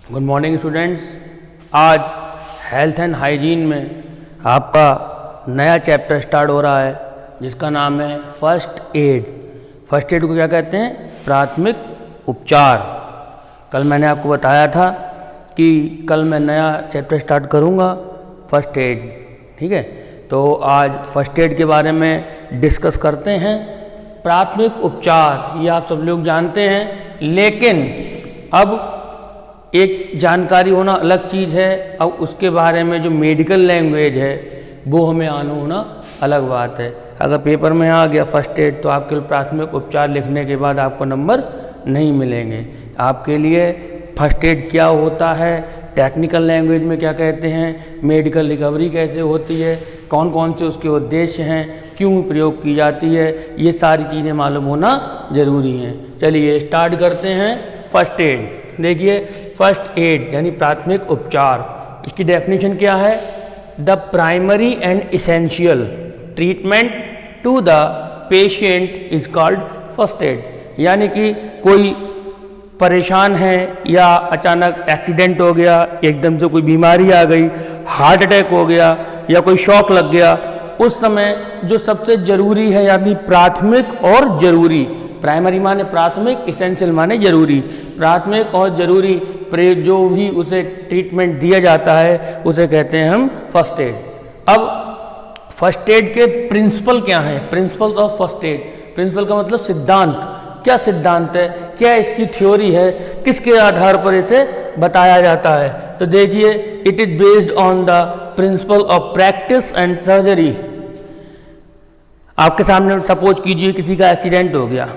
Good morning students. आज health and hygiene में आपका नया चैप्टर स्टार्ट हो रहा है जिसका नाम है फर्स्ट एड। फर्स्ट एड को क्या कहते हैं? प्राथमिक उपचार। कल मैंने आपको बताया था कि कल मैं नया चैप्टर स्टार्ट करूँगा फर्स्ट एड, ठीक है। तो आज फर्स्ट एड के बारे में डिस्कस करते हैं। प्राथमिक उपचार ये आप सब लोग जानते हैं, लेकिन अब एक जानकारी होना अलग चीज़ है। अब उसके बारे में जो मेडिकल लैंग्वेज है वो हमें आना होना अलग बात है। अगर पेपर में आ गया फर्स्ट एड तो आपके प्राथमिक उपचार लिखने के बाद आपको नंबर नहीं मिलेंगे। आपके लिए फर्स्ट एड क्या होता है, टेक्निकल लैंग्वेज में क्या कहते हैं, मेडिकल रिकवरी कैसे होती है, कौन कौन से उसके उद्देश्य हैं, क्यों प्रयोग की जाती है, ये सारी चीज़ें मालूम होना ज़रूरी हैं। चलिए स्टार्ट करते हैं फर्स्ट एड। देखिए फर्स्ट एड यानी प्राथमिक उपचार, इसकी डेफिनेशन क्या है? The primary and essential treatment to the patient is called first aid. यानी कि कोई परेशान है या अचानक एक्सीडेंट हो गया, एकदम से कोई बीमारी आ गई, हार्ट अटैक हो गया या कोई शॉक लग गया, उस समय जो सबसे ज़रूरी है यानी प्राथमिक और ज़रूरी, प्राइमरी माने प्राथमिक, इसेंशियल माने जरूरी, प्राथमिक और जरूरी जो भी उसे ट्रीटमेंट दिया जाता है उसे कहते हैं हम फर्स्ट एड। अब फर्स्ट एड के प्रिंसिपल क्या हैं? Principle of first aid, principle का मतलब सिद्धांत। क्या सिद्धांत है, क्या इसकी थ्योरी है, किसके आधार पर इसे बताया जाता है? तो देखिए, it is based on the principle of practice and surgery. आपके सामने सपोज कीजिए किसी का एक्सीडेंट हो गया,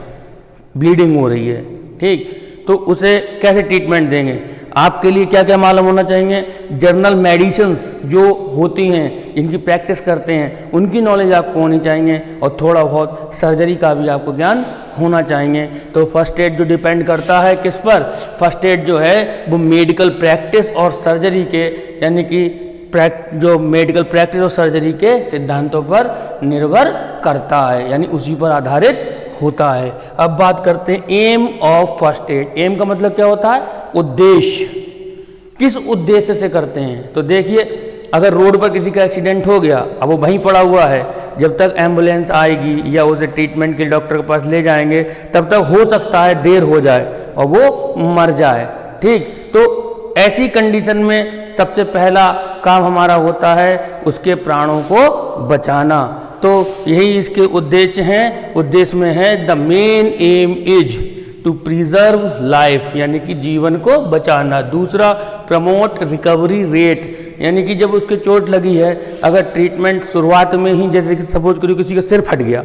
ब्लीडिंग हो रही है, ठीक, तो उसे कैसे ट्रीटमेंट देंगे? आपके लिए क्या क्या मालूम होना चाहिए? जर्नल मेडिसिन्स जो होती हैं, जिनकी प्रैक्टिस करते हैं, उनकी नॉलेज आपको होनी चाहिए और थोड़ा बहुत सर्जरी का भी आपको ज्ञान होना चाहिए। तो फर्स्ट एड जो डिपेंड करता है किस पर? फर्स्ट एड जो है वो मेडिकल प्रैक्टिस और सर्जरी के यानी कि जो मेडिकल प्रैक्टिस और सर्जरी के सिद्धांतों पर निर्भर करता है, यानी उसी पर आधारित होता है। अब बात करते हैं aim of first aid. Aim का मतलब क्या होता है? उद्देश्य। किस उद्देश्य से करते हैं? तो देखिए, अगर रोड पर किसी का एक्सीडेंट हो गया, अब वो वहीं पड़ा हुआ है, जब तक एम्बुलेंस आएगी या उसे ट्रीटमेंट के डॉक्टर के पास ले जाएंगे तब तक हो सकता है देर हो जाए और वो मर जाए, ठीक। तो ऐसी कंडीशन में सबसे पहला काम हमारा होता है उसके प्राणों को बचाना। तो यही इसके उद्देश्य हैं। उद्देश्य में है the main aim is to preserve life, यानी कि जीवन को बचाना। दूसरा, प्रमोट रिकवरी रेट, यानी कि जब उसके चोट लगी है, अगर ट्रीटमेंट शुरुआत में ही, जैसे कि सपोज करिए किसी का सिर फट गया,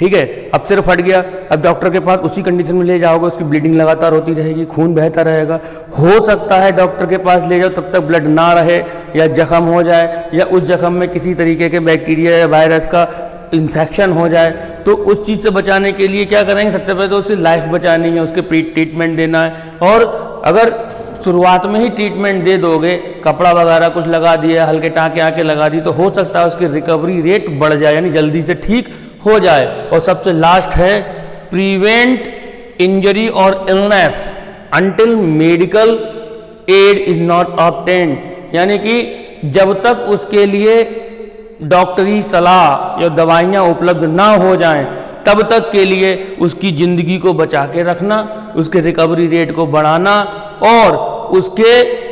ठीक है, अब सिर फट गया, अब डॉक्टर के पास उसी कंडीशन में ले जाओगे, उसकी ब्लीडिंग लगातार होती रहेगी, खून बहता रहेगा, हो सकता है डॉक्टर के पास ले जाओ तब तक ब्लड ना रहे या जख्म हो जाए या उस जख्म में किसी तरीके के बैक्टीरिया या वायरस का इन्फेक्शन हो जाए। तो उस चीज़ से बचाने के लिए क्या करेंगे? सबसे पहले तो उसकी लाइफ बचानी है, उसके ट्रीटमेंट देना है। और अगर शुरुआत में ही ट्रीटमेंट दे दोगे, कपड़ा वगैरह कुछ लगा दिया, हल्के टाँके आके लगा दी, तो हो सकता है उसकी रिकवरी रेट बढ़ जाए, यानी जल्दी से ठीक हो जाए। और सबसे लास्ट है प्रिवेंट इंजरी और illness until medical aid is not obtained, यानी कि जब तक उसके लिए डॉक्टरी सलाह या दवाइयाँ उपलब्ध ना हो जाएं तब तक के लिए उसकी ज़िंदगी को बचा के रखना, उसके रिकवरी रेट को बढ़ाना और उसके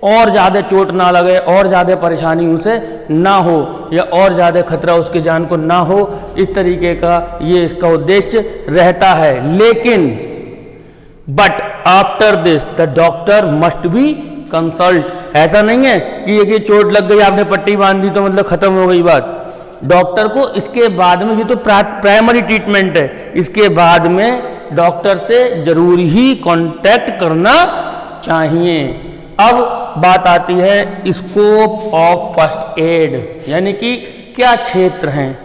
और ज़्यादा चोट ना लगे, और ज़्यादा परेशानी उसे ना हो या और ज़्यादा खतरा उसके जान को ना हो, इस तरीके का ये इसका उद्देश्य रहता है। लेकिन but after this the doctor must be consult. ऐसा नहीं है कि ये चोट लग गई, आपने पट्टी बांध दी तो मतलब खत्म हो गई बात। डॉक्टर को इसके बाद में, ये तो प्राइमरी ट्रीटमेंट है, इसके बाद में डॉक्टर से जरूर ही कांटेक्ट करना चाहिए। अब बात आती है स्कोप ऑफ फर्स्ट एड, यानी कि क्या क्षेत्र हैं,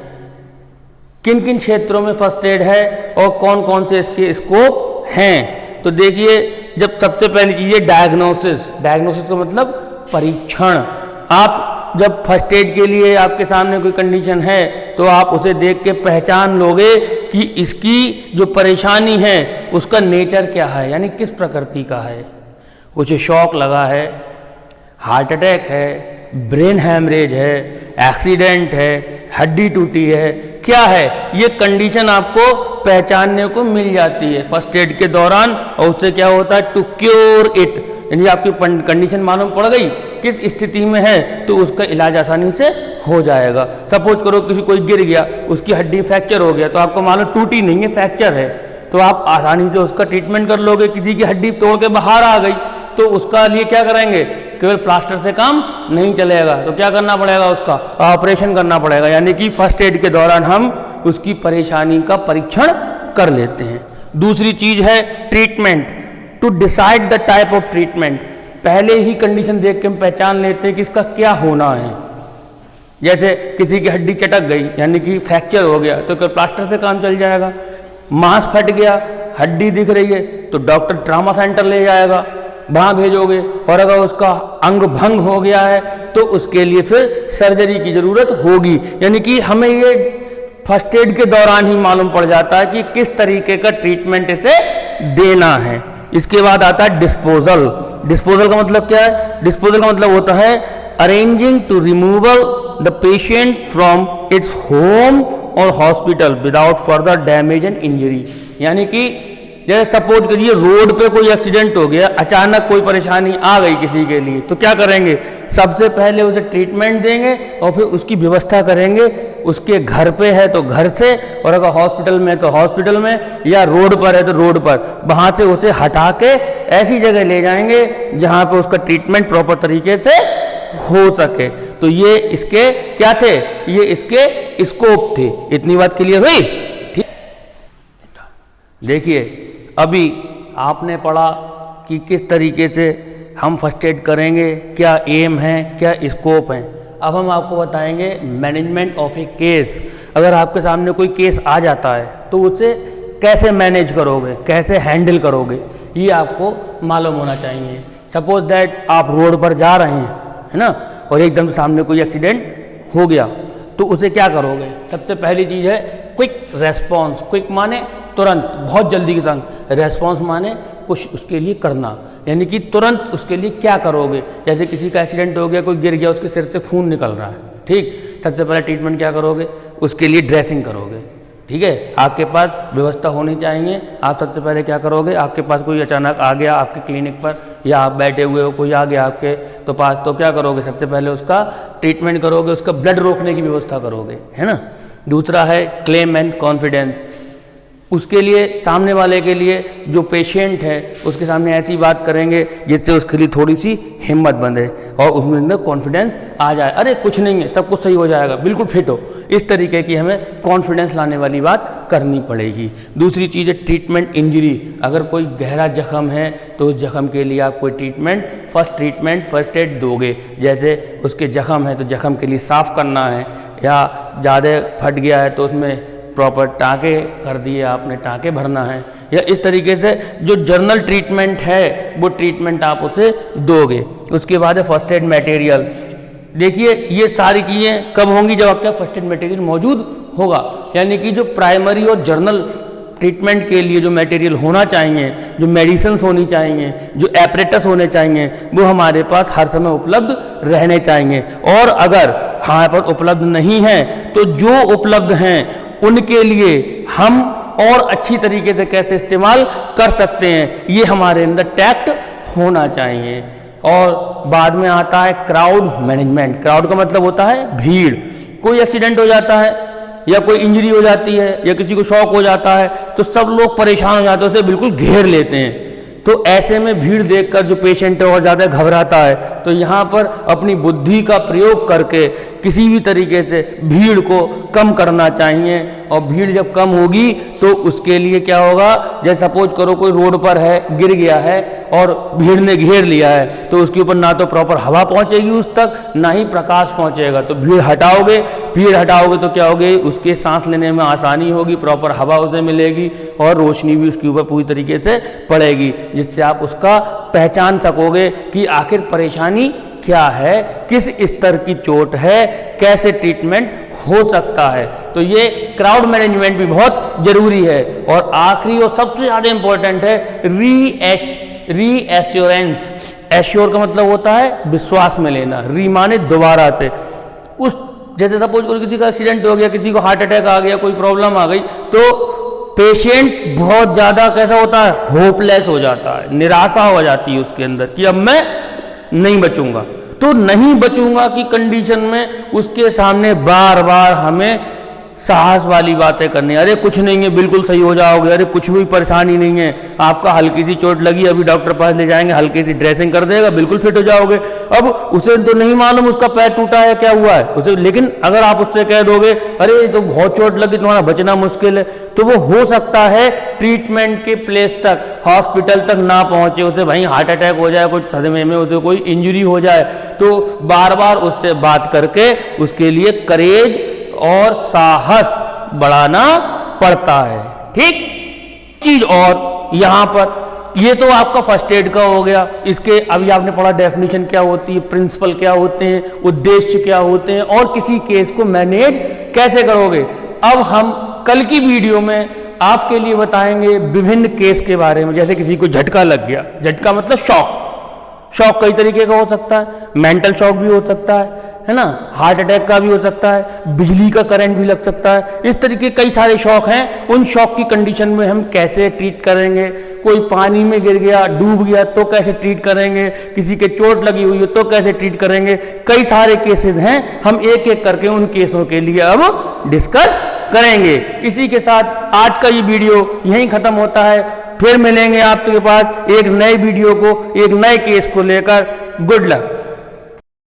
किन किन क्षेत्रों में फर्स्ट एड है और कौन कौन से इसके स्कोप हैं। तो देखिए, जब सबसे पहली चीज़ है डायग्नोसिस। डायग्नोसिस का मतलब परीक्षण। आप जब फर्स्ट एड के लिए आपके सामने कोई कंडीशन है तो आप उसे देख के पहचान लोगे कि इसकी जो परेशानी है उसका नेचर क्या है, यानी किस प्रकृति का है। उसे शॉक लगा है, हार्ट अटैक है, ब्रेन हैमरेज है, एक्सीडेंट है, हड्डी टूटी है, क्या है, ये कंडीशन आपको पहचानने को मिल जाती है फर्स्ट एड के दौरान। और उससे क्या होता है, टू क्योर इट, यानी आपकी कंडीशन मालूम पड़ गई किस स्थिति में है तो उसका इलाज आसानी से हो जाएगा। सपोज करो किसी कोई गिर गया, उसकी हड्डी फ्रैक्चर हो गया, तो आपको मालूम टूटी नहीं है, फ्रैक्चर है, तो आप आसानी से उसका ट्रीटमेंट कर लोगे। किसी की हड्डी तोड़ के बाहर आ गई तो उसका लिए क्या करेंगे, केवल प्लास्टर से काम नहीं चलेगा, तो क्या करना पड़ेगा, उसका ऑपरेशन करना पड़ेगा। यानी कि फर्स्ट एड के दौरान हम उसकी परेशानी का परीक्षण कर लेते हैं। दूसरी चीज है treatment, to decide the type of treatment. पहले ही कंडीशन देख के हम पहचान लेते हैं कि इसका क्या होना है। जैसे किसी की हड्डी चटक गई यानी कि फ्रैक्चर हो गया तो केवल प्लास्टर से काम चल जाएगा। मांस फट गया, हड्डी दिख रही है तो डॉक्टर ट्रामा सेंटर ले जाएगा, वहाँ भेजोगे। और अगर उसका अंग भंग हो गया है तो उसके लिए फिर सर्जरी की ज़रूरत होगी। यानी कि हमें ये फर्स्ट एड के दौरान ही मालूम पड़ जाता है कि किस तरीके का ट्रीटमेंट इसे देना है। इसके बाद आता है डिस्पोजल। डिस्पोजल का मतलब क्या है, डिस्पोजल का मतलब होता है arranging to removal the patient from its home और hospital without further damage and injury. यानी कि जैसे सपोज करिए रोड पे कोई एक्सीडेंट हो गया, अचानक कोई परेशानी आ गई किसी के लिए, तो क्या करेंगे, सबसे पहले उसे ट्रीटमेंट देंगे और फिर उसकी व्यवस्था करेंगे। उसके घर पे है तो घर से, और अगर हॉस्पिटल में तो हॉस्पिटल में, या रोड पर है तो रोड पर, वहाँ से उसे हटा के ऐसी जगह ले जाएंगे जहाँ पे उसका ट्रीटमेंट प्रॉपर तरीके से हो सके। तो ये इसके क्या थे, ये इसके स्कोप थे। इतनी बात क्लियर हुई। ठीक, देखिए अभी आपने पढ़ा कि किस तरीके से हम फर्स्ट एड करेंगे, क्या एम है, क्या स्कोप है। अब हम आपको बताएंगे मैनेजमेंट ऑफ ए केस। अगर आपके सामने कोई केस आ जाता है तो उसे कैसे मैनेज करोगे, कैसे हैंडल करोगे, ये आपको मालूम होना चाहिए। सपोज दैट आप रोड पर जा रहे हैं, है ना, और एकदम सामने कोई एक्सीडेंट हो गया तो उसे क्या करोगे। सबसे पहली चीज़ है क्विक रेस्पॉन्स। क्विक माने तुरंत, बहुत जल्दी के संग, रेस्पॉन्स माने कुछ उसके लिए करना, यानी कि तुरंत उसके लिए क्या करोगे। जैसे किसी का एक्सीडेंट हो गया, कोई गिर गया, उसके सिर से खून निकल रहा है, ठीक, सबसे पहले ट्रीटमेंट क्या करोगे, उसके लिए ड्रेसिंग करोगे। ठीक है, आपके पास व्यवस्था होनी चाहिए। आप सबसे पहले क्या करोगे, आपके पास कोई अचानक आ गया आपके क्लिनिक पर, या आप बैठे हुए हो, कोई आ गया आपके तो पास, तो क्या करोगे, सबसे पहले उसका ट्रीटमेंट करोगे, उसका ब्लड रोकने की व्यवस्था करोगे, है ना। दूसरा है क्लेम एंड कॉन्फिडेंस। उसके लिए, सामने वाले के लिए, जो पेशेंट है उसके सामने ऐसी बात करेंगे जिससे उसके लिए थोड़ी सी हिम्मत बंधे और उसमें अंदर कॉन्फिडेंस आ जाए। अरे कुछ नहीं है, सब कुछ सही हो जाएगा, बिल्कुल फिट हो। इस तरीके की हमें कॉन्फिडेंस लाने वाली बात करनी पड़ेगी। दूसरी चीज़ है ट्रीटमेंट इंजरी। अगर कोई गहरा जख्म है तो उस जख्म के लिए आप कोई ट्रीटमेंट, फर्स्ट एड दोगे। जैसे उसके जख्म है तो जख्म के लिए साफ़ करना है, या ज़्यादा फट गया है तो उसमें प्रॉपर टाँके कर दिए आपने, टाँके भरना है, या इस तरीके से जो जर्नल ट्रीटमेंट है वो ट्रीटमेंट आप उसे दोगे। उसके बाद है फर्स्ट एड मटेरियल। देखिए ये सारी चीज़ें कब होंगी, जब आपका फर्स्ट एड मटेरियल मौजूद होगा। यानी कि जो प्राइमरी और जर्नल ट्रीटमेंट के लिए जो मटेरियल होना चाहिए, जो मेडिसिन्स होनी चाहिए, जो एपरेटस होने चाहिए, वो हमारे पास हर समय उपलब्ध रहने चाहिए। और अगर हमारे पास उपलब्ध नहीं है तो जो उपलब्ध हैं उनके लिए हम और अच्छी तरीके से कैसे इस्तेमाल कर सकते हैं, ये हमारे अंदर टैक्ट होना चाहिए। और बाद में आता है क्राउड मैनेजमेंट। क्राउड का मतलब होता है भीड़। कोई एक्सीडेंट हो जाता है या कोई इंजरी हो जाती है या किसी को शॉक हो जाता है तो सब लोग परेशान हो जाते हैं, उसे बिल्कुल घेर लेते हैं। तो ऐसे में भीड़ देखकर जो पेशेंट है और ज़्यादा घबराता है, तो यहाँ पर अपनी बुद्धि का प्रयोग करके किसी भी तरीके से भीड़ को कम करना चाहिए। और भीड़ जब कम होगी तो उसके लिए क्या होगा, जैसे सपोज करो कोई रोड पर है, गिर गया है और भीड़ ने घेर लिया है, तो उसके ऊपर ना तो प्रॉपर हवा पहुँचेगी उस तक, ना ही प्रकाश पहुँचेगा। तो भीड़ हटाओगे तो क्या होगी, उसके सांस लेने में आसानी होगी, प्रॉपर हवा उसे मिलेगी और रोशनी भी उसके ऊपर पूरी तरीके से पड़ेगी, जिससे आप उसका पहचान सकोगे कि आखिर परेशानी क्या है, किस स्तर की चोट है, कैसे ट्रीटमेंट हो सकता है। तो ये क्राउड मैनेजमेंट भी बहुत जरूरी है। और आखिरी और सबसे ज़्यादा इम्पोर्टेंट है रीएश्योरेंस। एश्योर का मतलब होता है विश्वास में लेना, री माने दोबारा से। उस जैसे सपोज करो किसी का एक्सीडेंट हो गया, किसी को हार्ट अटैक आ गया, कोई प्रॉब्लम आ गई, तो पेशेंट बहुत ज़्यादा कैसा होता है, होपलेस हो जाता है, निराशा हो जाती है उसके अंदर कि अब मैं नहीं बचूंगा। तो नहीं बचूंगा की कंडीशन में उसके सामने बार बार हमें साहस वाली बातें करनी, अरे कुछ नहीं है, बिल्कुल सही हो जाओगे, अरे कुछ भी परेशानी नहीं है, आपका हल्की सी चोट लगी, अभी डॉक्टर पास ले जाएंगे, हल्की सी ड्रेसिंग कर देगा, बिल्कुल फिट हो जाओगे। अब उसे तो नहीं मालूम उसका पैर टूटा है, क्या हुआ है उसे, लेकिन अगर आप उससे कह दोगे अरे तो बहुत चोट लगी, तुम्हारा बचना मुश्किल है, तो वो हो सकता है ट्रीटमेंट के प्लेस तक, हॉस्पिटल तक ना पहुंचे, उसे भाई हार्ट अटैक हो जाए, कुछ सदमे में उसे कोई इंजरी हो जाए। तो बार बार उससे बात करके उसके लिए करेज और साहस बढ़ाना पड़ता है। ठीक चीज और यहां पर ये तो आपका फर्स्ट एड का हो गया। इसके अभी आपने पढ़ा डेफिनेशन क्या होती है, प्रिंसिपल क्या होते हैं, उद्देश्य क्या होते हैं, और किसी केस को मैनेज कैसे करोगे। अब हम कल की वीडियो में आपके लिए बताएंगे विभिन्न केस के बारे में। जैसे किसी को झटका लग गया, झटका मतलब शॉक, शॉक कई तरीके का हो सकता है, मेंटल शॉक भी हो सकता है ना, हार्ट अटैक का भी हो सकता है, बिजली का करंट भी लग सकता है, इस तरीके कई सारे शॉक हैं। उन शॉक की कंडीशन में हम कैसे ट्रीट करेंगे, कोई पानी में गिर गया, डूब गया तो कैसे ट्रीट करेंगे, किसी के चोट लगी हुई है तो कैसे ट्रीट करेंगे, कई सारे केसेस हैं। हम एक एक करके उन केसों के लिए अब डिस्कस करेंगे। इसी के साथ आज का ये वीडियो यहीं खत्म होता है। फिर मिलेंगे आपके पास एक नए वीडियो को, एक नए केस को लेकर। Good luck.